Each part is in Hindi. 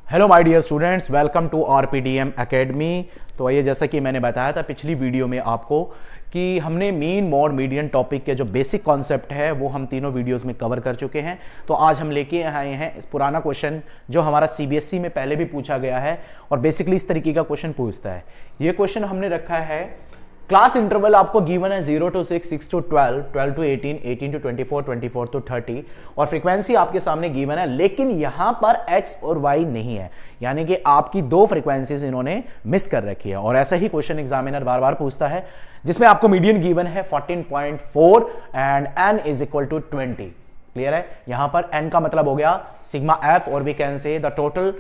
Hello my dear students, welcome to RPDM academy. तो ये जैसा कि मैंने बताया था पिछली वीडियो में आपको कि हमने मीन मोड मीडियन टॉपिक के जो बेसिक कॉन्सेप्ट है वो हम तीनों वीडियोस में कवर कर चुके हैं। तो आज हम लेके आए हैं इस पुराना क्वेश्चन जो हमारा सीबीएसई में पहले भी पूछा गया है और बेसिकली इस तरीके का क्वेश्चन पूछता है। ये क्वेश्चन हमने रखा है, क्लास इंटरवल आपको गिवन है 0 to 6, 6 to 12, 12 to 18, 18 to 24, 24 to 30 और फ्रीक्वेंसी आपके सामने गिवन है, लेकिन यहां पर x और y नहीं है, यानी कि आपकी दो फ्रीक्वेंसीज इन्होंने मिस कर रखी है। और ऐसा ही क्वेश्चन एग्जामिनर बार बार पूछता है जिसमें आपको मीडियन गिवन है 14.4 and n is equal to 20। Clear है? यहां पर n का मतलब हो गया सिग्मा f और we can say the total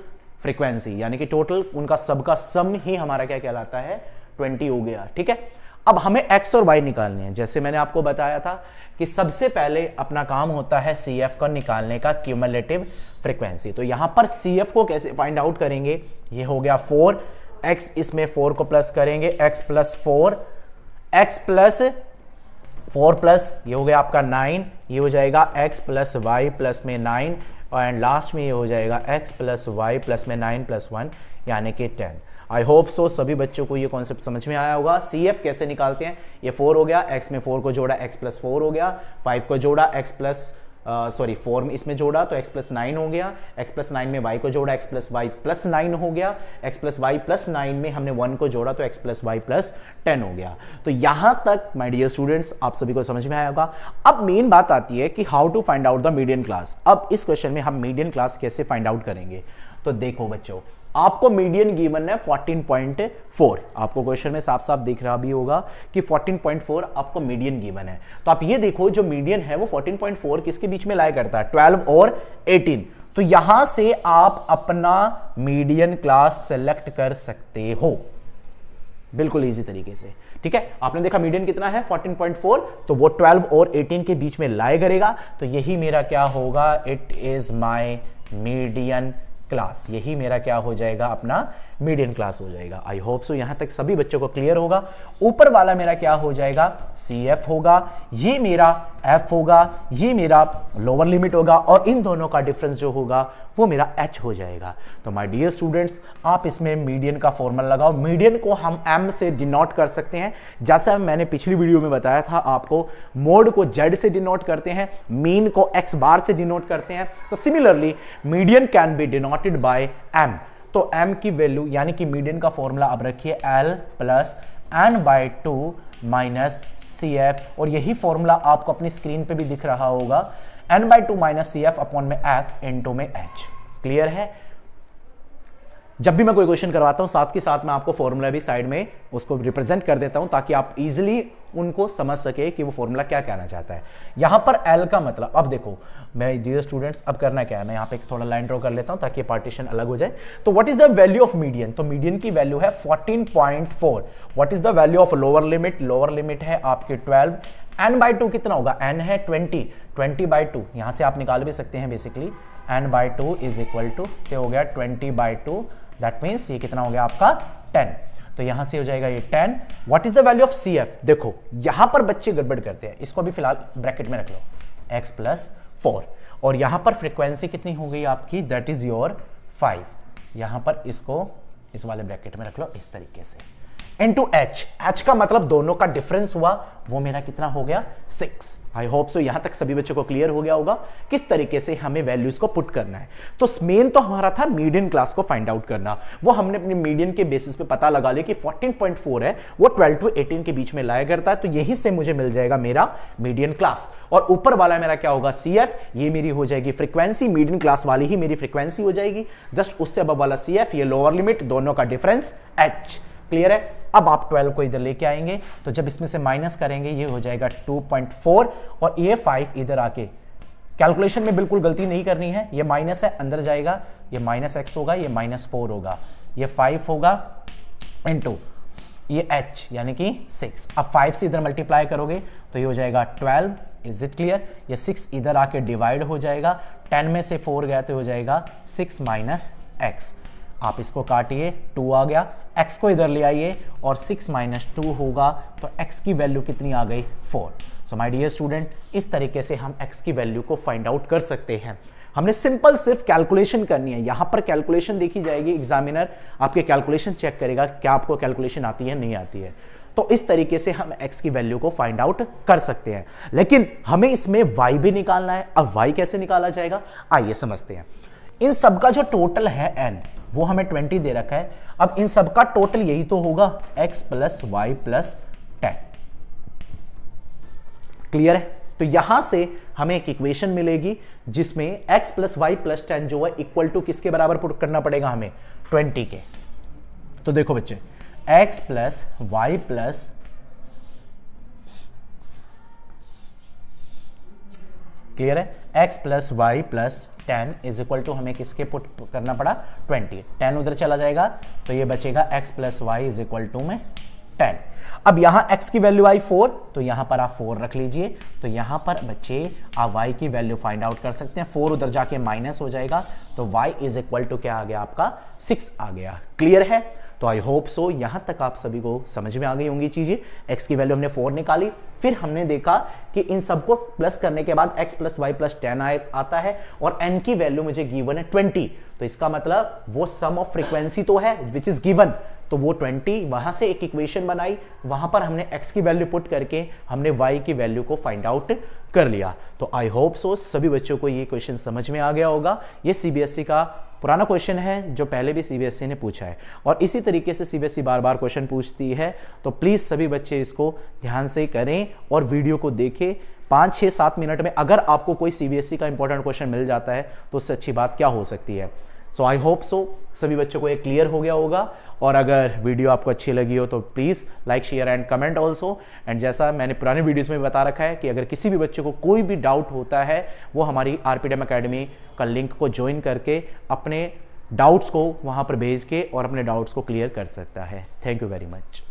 frequency, यानी कि टोटल उनका सबका सम ही हमारा क्या कहलाता है, 20 हो गया। ठीक है, अब हमें x और y निकालने हैं। जैसे मैंने आपको बताया था कि सबसे पहले अपना काम होता है CF का निकालने का, क्यूमुलेटिव फ्रीक्वेंसी। तो यहां पर CF को कैसे फाइंड आउट करेंगे, ये हो गया 4, x इसमें 4 को प्लस करेंगे, x plus 4, x plus 4 plus ये हो गया आपका 9, ये हो जाएगा x प्लस y प्लस में 9 एंड लास्ट में ये हो जाएगा x प्लस y प्लस में 9 प्लस 1 यानी कि 10। आई होप सो सभी बच्चों को ये कॉन्सेप्ट समझ में आया होगा। CF कैसे निकालते हैं, ये 4 हो गया, x में 4 को जोड़ा x प्लस 4 हो गया, 5 को जोड़ा x प्लस 4 में इसमें जोड़ा तो x प्लस 9 हो गया, x प्लस 9 में y को जोड़ा x प्लस y प्लस 9 हो गया, x प्लस y प्लस 9 में हमने 1 को जोड़ा तो x प्लस y प्लस 10 हो गया। तो यहां तक माय डियर स्टूडेंट्स आप सभी को समझ में आया होगा। अब मेन बात आती है कि how to find out the median class. अब इस क्वेश्चन में हम मीडियन क्लास कैसे फाइंड आउट करेंगे। तो देखो बच्चों, आपको मीडियन गिवन है 14.4, आपको क्वेश्चन में साफ साफ दिख रहा भी होगा कि 14.4 आपको मीडियन गिवन है। तो आप ये देखो जो मीडियन है वो 14.4 किसके बीच में लाया करता है, 12 और 18। तो यहां से आप अपना मीडियन क्लास सेलेक्ट कर सकते हो बिल्कुल इजी तरीके से। ठीक है, आपने देखा मीडियन कितना है 14.4, तो वो 12 और 18 के बीच में लाया करेगा। तो यही मेरा क्या होगा, it is my median class. यही मेरा क्या हो जाएगा, अपना मीडियन क्लास हो जाएगा। आई होप सो यहां तक सभी बच्चों को क्लियर होगा। ऊपर वाला मेरा क्या हो जाएगा, CF होगा, ये मेरा F होगा, ये मेरा लोअर लिमिट होगा और इन दोनों का डिफरेंस जो होगा वो मेरा H हो जाएगा। तो माय डियर स्टूडेंट्स, आप इसमें मीडियन का फॉर्मूला लगाओ। मीडियन को हम M से डिनोट कर सकते हैं, जैसा मैंने पिछली वीडियो में बताया था आपको। मोड को Z से डिनोट करते हैं, मीन को X बार से डिनोट करते हैं। तो similarly median can be denoted by M। तो M की वैल्यू यानी कि मीडियन का फॉर्मूला अब रखिए L plus n/2 minus CF, और यही फॉर्मूला आपको अपनी स्क्रीन पे भी दिख रहा होगा, n/2 माइनस CF अपॉन में F इनटू में H। क्लियर है? जब भी मैं कोई क्वेश्चन करवाता हूं साथ के साथ मैं आपको फॉर्मूला भी साइड में उसको रिप्रेजेंट कर देता हूं ताकि आप इजीली उनको समझ सके कि वो फॉर्मूला क्या कहना चाहता है। यहां पर L का मतलब, अब देखो मैं डियर स्टूडेंट्स अब करना क्या है, मैं यहां पे थोड़ा लाइन ड्रॉ कर लेता हूं ताकि पार्टीशन अलग हो जाए। तो what is the value of median, तो मीडियन की वैल्यू है 14.4। What is the value of lower limit, lower limit है आपके 12, n/2 कितना होगा, n है 20, 20/2 यहां से आप निकाल भी सकते हैं basically, n/2 is equal to हो गया 20/2, दैट मीन्स ये कितना हो गया आपका 10। तो यहां से हो जाएगा ये 10। What is the value of CF, देखो यहां पर बच्चे गड़बड़ करते हैं, इसको भी फिलहाल ब्रैकेट में रख लो, x प्लस 4, और यहां पर फ्रीक्वेंसी कितनी हो गई आपकी, दैट इज योर 5। यहां पर इसको इस वाले ब्रैकेट में रख लो इस तरीके से, इनटू H। H का मतलब दोनों का डिफरेंस हुआ, वो मेरा कितना हो गया 6। आई होप सो यहां तक सभी बच्चों को क्लियर हो गया होगा किस तरीके से हमें वैल्यूज को पुट करना है। तो मेन तो हमारा था मीडियन क्लास को फाइंड आउट करना, वो हमने अपने मीडियन के बेसिस पे पता लगा लिया कि 14.4 है, वो 12 to 18 के बीच में लाया करता है। तो यही से मुझे मिल जाएगा मेरा मीडियन क्लास। और ऊपर वाला मेरा क्या होगा, CF, ये मेरी हो जाएगी फ्रीक्वेंसी, मीडियन क्लास वाली ही मेरी फ्रीक्वेंसी हो जाएगी, जस्ट उससे अब वाला CF, ये लोअर लिमिट, दोनों का डिफरेंस H। क्लियर है? अब आप 12 को इधर लेके आएंगे तो जब इसमें से माइनस करेंगे ये हो जाएगा 2.4 और ये 5 इधर आके, कैलकुलेशन में बिल्कुल गलती नहीं करनी है, ये माइनस है अंदर जाएगा, ये माइनस x होगा, ये -4 होगा, ये 5 होगा इनटू ये H यानी कि 6। अब 5 से इधर मल्टीप्लाई करोगे तो ये हो जाएगा 12। Is it clear? ये 6 इधर आके डिवाइड हो जाएगा, 10 में से 4 गया तो हो जाएगा 6 माइनस x। आप इसको काटिए, 2 आ गया, x को इधर ले आइए और 6 माइनस 2 होगा तो x की वैल्यू कितनी आ गई, 4। सो माय डियर स्टूडेंट, इस तरीके से हम x की वैल्यू को फाइंड आउट कर सकते हैं। हमने सिंपल सिर्फ कैलकुलेशन करनी है। यहां पर कैलकुलेशन देखी जाएगी, एग्जामिनर आपके कैलकुलेशन चेक करेगा क्या आपको कैलकुलेशन आती है नहीं आती है। तो इस तरीके से हम x की वैल्यू को फाइंड आउट कर सकते हैं। लेकिन हमें इसमें y भी निकालना है। अब y कैसे निकाला जाएगा, आइए समझते हैं। इन सब का जो टोटल है n, वो हमें 20 दे रखा है। अब इन सब का टोटल यही तो होगा x plus Y plus 10। Clear है? तो यहां से हमें एक इक्वेशन मिलेगी जिसमें x प्लस वाई प्लस 10 जो है इक्वल टू किसके बराबर पुट करना पड़ेगा हमें, 20 के। तो देखो बच्चे, x plus Y plus clear है, x plus Y plus 10 is equal to हमें किसके पुट करना पड़ा, 20। 10 उधर चला जाएगा तो ये बचेगा x plus Y is equal to में 10। अब यहां x की वैल्यू आई 4, तो यहां पर आप 4 रख लीजिए। तो यहां पर बच्चे आप y की वैल्यू फाइंड आउट कर सकते हैं। 4 उधर जाके माइनस हो जाएगा, तो y इज इक्वल टू क्या आ गया आपका, 6 आ गया। क्लियर है? तो आई होप सो यहां तक आप सभी को समझ में आ गई होंगी चीजें। x की वैल्यू हमने 4 निकाली, फिर हमने देखा कि इन सबको प्लस करने के बाद x प्लस वाई प्लस 10 आता है और n की वैल्यू मुझे गिवन है 20। तो इसका मतलब वो सम ऑफ फ्रीक्वेंसी तो है विच इज गिवन, तो वो 20, वहां से एक इक्वेशन बनाई, वहां पर हमने x की वैल्यू पुट करके हमने y की वैल्यू को फाइंड आउट कर लिया। तो आई होप सो सभी बच्चों को ये क्वेश्चन समझ में आ गया होगा। ये सीबीएसई का पुराना क्वेश्चन है जो पहले भी सीबीएसई ने पूछा है और इसी तरीके से सीबीएसई बार बार क्वेश्चन पूछती है। तो प्लीज सभी बच्चे इसको ध्यान से करें और वीडियो को देखें। 5, 6, 7 मिनट में अगर आपको कोई सीबीएसई का इंपॉर्टेंट क्वेश्चन मिल जाता है तो उससे अच्छी बात क्या हो सकती है। सो आई होप सो सभी बच्चों को ये क्लियर हो गया होगा। और अगर वीडियो आपको अच्छी लगी हो तो please like, share and comment also. And जैसा मैंने पुराने वीडियोस में बता रखा है कि अगर किसी भी बच्चे को कोई भी डाउट होता है वो हमारी आरपीडीएम एकेडमी का लिंक को ज्वाइन करके अपने डाउट्स को वहां पर भेज के और अपने डाउट्स को क्लियर कर सकता है। Thank you very much.